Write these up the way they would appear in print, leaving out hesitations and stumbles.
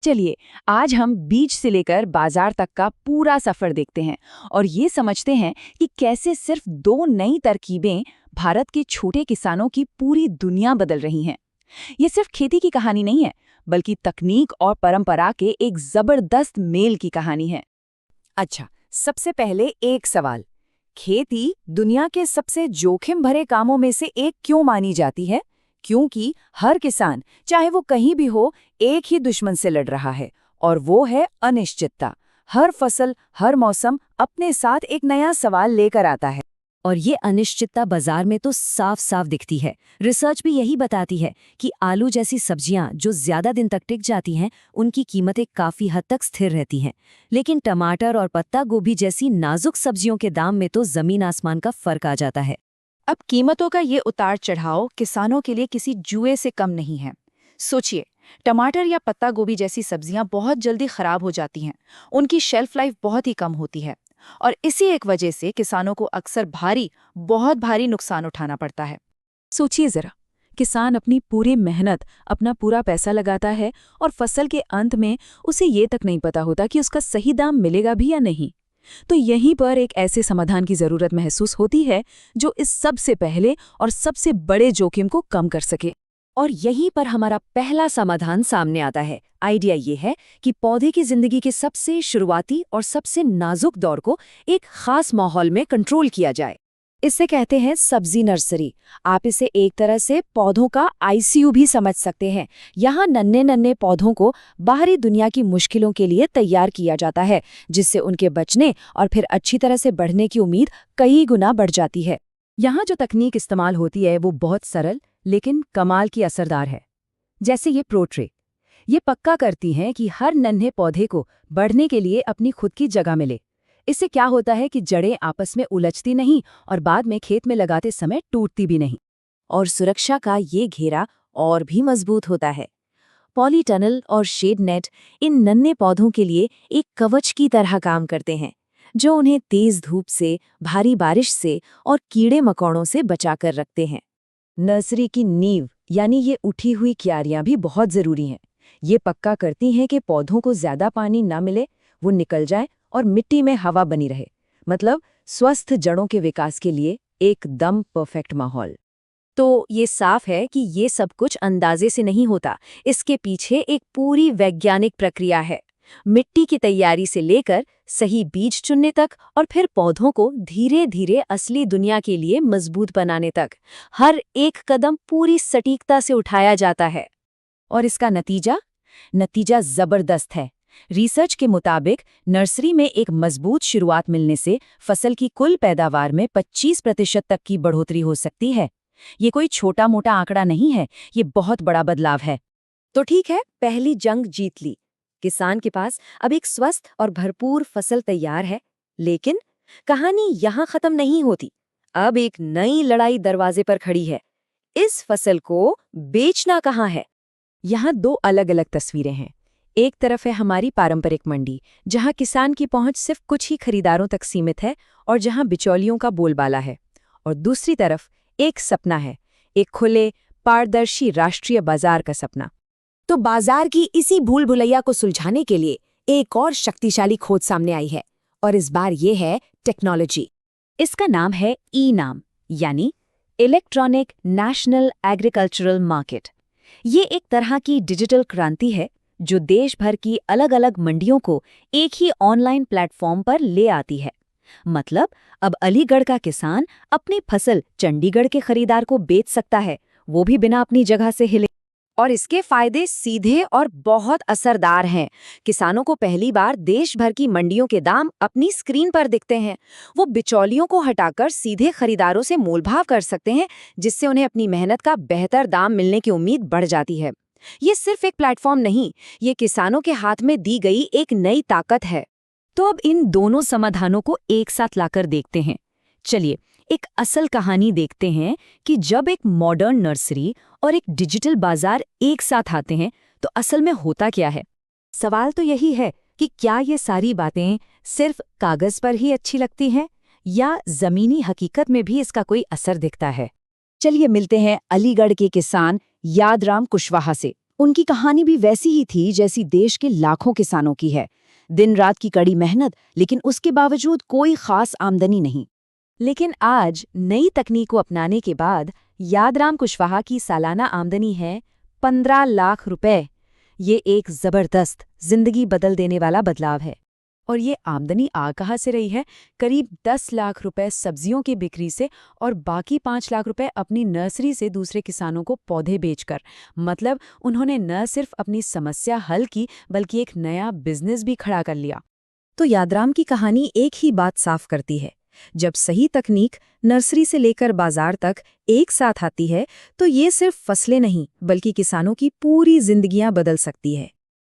चलिए, आज हम बीज से लेकर बाजार तक का पूरा सफर देखते हैं और ये समझते हैं कि कैसे सिर्फ दो नई तरकीबें भारत के छोटे किसानों की पूरी दुनिया बदल रही हैं। ये सिर्फ खेती की कहानी नहीं है, बल्कि तकनीक और परंपरा के एक जबरदस्त मेल की कहानी है। अच्छा, सबसे पहले एक सवाल। खेती दुनिया के सबसे जोखिम भरे कामों में से एक क्यों मानी जाती है? क्योंकि हर किसान, चाहे वो कहीं भी हो, एक ही दुश्मन से लड़ रहा है, और वो है अनिश्चितता। हर फसल, हर मौसम अपने साथ एक नया सवाल लेकर आता है। और ये अनिश्चितता बाजार में तो साफ साफ दिखती है। रिसर्च भी यही बताती है कि आलू जैसी सब्जियां जो ज्यादा दिन तक टिक जाती हैं, उनकी कीमतें काफी हद तक स्थिर रहती हैं। लेकिन टमाटर और पत्ता गोभी जैसी नाजुक सब्जियों के दाम में तो जमीन आसमान का फर्क आ जाता है। अब कीमतों का ये उतार चढ़ाव किसानों के लिए किसी जुए से कम नहीं है। सोचिए, टमाटर या पत्ता गोभी जैसी सब्जियां बहुत जल्दी खराब हो जाती हैं, उनकी शेल्फ लाइफ बहुत ही कम होती है, और इसी एक वजह से किसानों को अक्सर बहुत भारी नुकसान उठाना पड़ता है। सोचिए जरा, किसान अपनी पूरी मेहनत, अपना पूरा पैसा लगाता है और फसल के अंत में उसे ये तक नहीं पता होता कि उसका सही दाम मिलेगा भी या नहीं। तो यहीं पर एक ऐसे समाधान की जरूरत महसूस होती है जो इस सबसे पहले और सबसे बड़े जोखिम को कम कर सके। और यहीं पर हमारा पहला समाधान सामने आता है। आइडिया ये है कि पौधे की जिंदगी के सबसे शुरुआती और सबसे नाजुक दौर को एक खास माहौल में कंट्रोल किया जाए। इसे कहते हैं सब्जी नर्सरी। आप इसे एक तरह से पौधों का आईसीयू भी समझ सकते हैं। यहाँ नन्हे नन्हे पौधों को बाहरी दुनिया की मुश्किलों के लिए तैयार किया जाता है, जिससे उनके बचने और फिर अच्छी तरह से बढ़ने की उम्मीद कई गुना बढ़ जाती है। यहाँ जो तकनीक इस्तेमाल होती है वो बहुत सरल लेकिन कमाल की असरदार है। जैसे ये प्रोट्रे, ये पक्का करती हैं कि हर नन्हे पौधे को बढ़ने के लिए अपनी खुद की जगह मिले। इससे क्या होता है कि जड़ें आपस में उलझती नहीं और बाद में खेत में लगाते समय टूटती भी नहीं। और सुरक्षा का ये घेरा और भी मजबूत होता है। पॉलीटनल और शेड नेट इन नन्हे पौधों के लिए एक कवच की तरह काम करते हैं, जो उन्हें तेज धूप से, भारी बारिश से और कीड़े मकोड़ों से बचाकर रखते हैं। नर्सरी की नींव यानी ये उठी हुई क्यारियां भी बहुत जरूरी हैं। ये पक्का करती हैं कि पौधों को ज्यादा पानी ना मिले, वो निकल जाए और मिट्टी में हवा बनी रहे। मतलब स्वस्थ जड़ों के विकास के लिए एकदम परफेक्ट माहौल। तो ये साफ है कि ये सब कुछ अंदाजे से नहीं होता। इसके पीछे एक पूरी वैज्ञानिक प्रक्रिया है। मिट्टी की तैयारी से लेकर सही बीज चुनने तक और फिर पौधों को धीरे धीरे असली दुनिया के लिए मजबूत बनाने तक, हर एक कदम पूरी सटीकता से उठाया जाता है। और इसका नतीजा जबरदस्त है। रिसर्च के मुताबिक नर्सरी में एक मजबूत शुरुआत मिलने से फसल की कुल पैदावार में 25% तक की बढ़ोतरी हो सकती है। ये कोई छोटा मोटा आंकड़ा नहीं है, ये बहुत बड़ा बदलाव है। तो ठीक है, पहली जंग जीत ली। किसान के पास अब एक स्वस्थ और भरपूर फसल तैयार है। लेकिन कहानी यहाँ खत्म नहीं होती। अब एक नई लड़ाई दरवाजे पर खड़ी है। इस फसल को बेचना कहाँ है? यहाँ दो अलग अलग तस्वीरें हैं। एक तरफ है हमारी पारंपरिक मंडी, जहाँ किसान की पहुंच सिर्फ कुछ ही खरीदारों तक सीमित है और जहाँ बिचौलियों का बोलबाला है। और दूसरी तरफ एक सपना है, एक खुले, पारदर्शी राष्ट्रीय बाजार का सपना। तो बाजार की इसी भूल भुलैया को सुलझाने के लिए एक और शक्तिशाली खोज सामने आई है, और इस बार ये है टेक्नोलॉजी। इसका नाम है ई-नाम, यानी इलेक्ट्रॉनिक नेशनल एग्रीकल्चरल मार्केट। ये एक तरह की डिजिटल क्रांति है जो देश भर की अलग अलग मंडियों को एक ही ऑनलाइन प्लेटफॉर्म पर ले आती है। मतलब अब अलीगढ़ का किसान अपनी फसल चंडीगढ़ के खरीदार को बेच सकता है, वो भी बिना अपनी जगह से हिले। और इसके फायदे सीधे और बहुत असरदार हैं। किसानों को पहली बार देश भर की मंडियों के दाम अपनी स्क्रीन पर दिखते हैं। वो बिचौलियों को हटाकर सीधे खरीदारों से मोलभाव कर सकते हैं, जिससे उन्हें अपनी मेहनत का बेहतर दाम मिलने की उम्मीद बढ़ जाती है। ये सिर्फ एक प्लेटफॉर्म नहीं, ये किसानों के हाथ में दी गई एक नई ताकत है। तो अब इन दोनों समाधानों को एक साथ लाकर देखते हैं। चलिए एक असल कहानी देखते हैं कि जब एक मॉडर्न नर्सरी और एक डिजिटल बाजार एक साथ आते हैं तो असल में होता क्या है। सवाल तो यही है कि क्या ये सारी बातें सिर्फ कागज पर ही अच्छी लगती हैं या जमीनी हकीकत में भी इसका कोई असर दिखता है। चलिए मिलते हैं अलीगढ़ के किसान यादराम कुशवाहा से। उनकी कहानी भी वैसी ही थी जैसी देश के लाखों किसानों की है। दिन रात की कड़ी मेहनत, लेकिन उसके बावजूद कोई खास आमदनी नहीं। लेकिन आज नई तकनीक को अपनाने के बाद यादराम कुशवाहा की सालाना आमदनी है 15 लाख रुपए। ये एक जबरदस्त, जिंदगी बदल देने वाला बदलाव है। और ये आमदनी आ कहाँ से रही है? करीब 10 लाख रुपए सब्जियों की बिक्री से और बाकी 5 लाख रुपए अपनी नर्सरी से दूसरे किसानों को पौधे बेचकर। मतलब उन्होंने न सिर्फ अपनी समस्या हल की, बल्कि एक नया बिजनेस भी खड़ा कर लिया। तो यादराम की कहानी एक ही बात साफ करती है, जब सही तकनीक नर्सरी से लेकर बाजार तक एक साथ आती है तो ये सिर्फ फसलें नहीं, बल्कि किसानों की पूरी जिंदगियां बदल सकती है।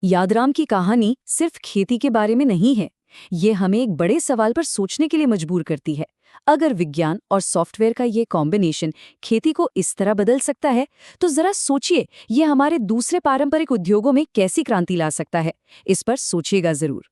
यादराम की कहानी सिर्फ खेती के बारे में नहीं है, ये हमें एक बड़े सवाल पर सोचने के लिए मजबूर करती है। अगर विज्ञान और सॉफ्टवेयर का ये कॉम्बिनेशन खेती को इस तरह बदल सकता है, तो जरा सोचिए ये हमारे दूसरे पारंपरिक उद्योगों में कैसी क्रांति ला सकता है। इस पर सोचिएगा जरूर।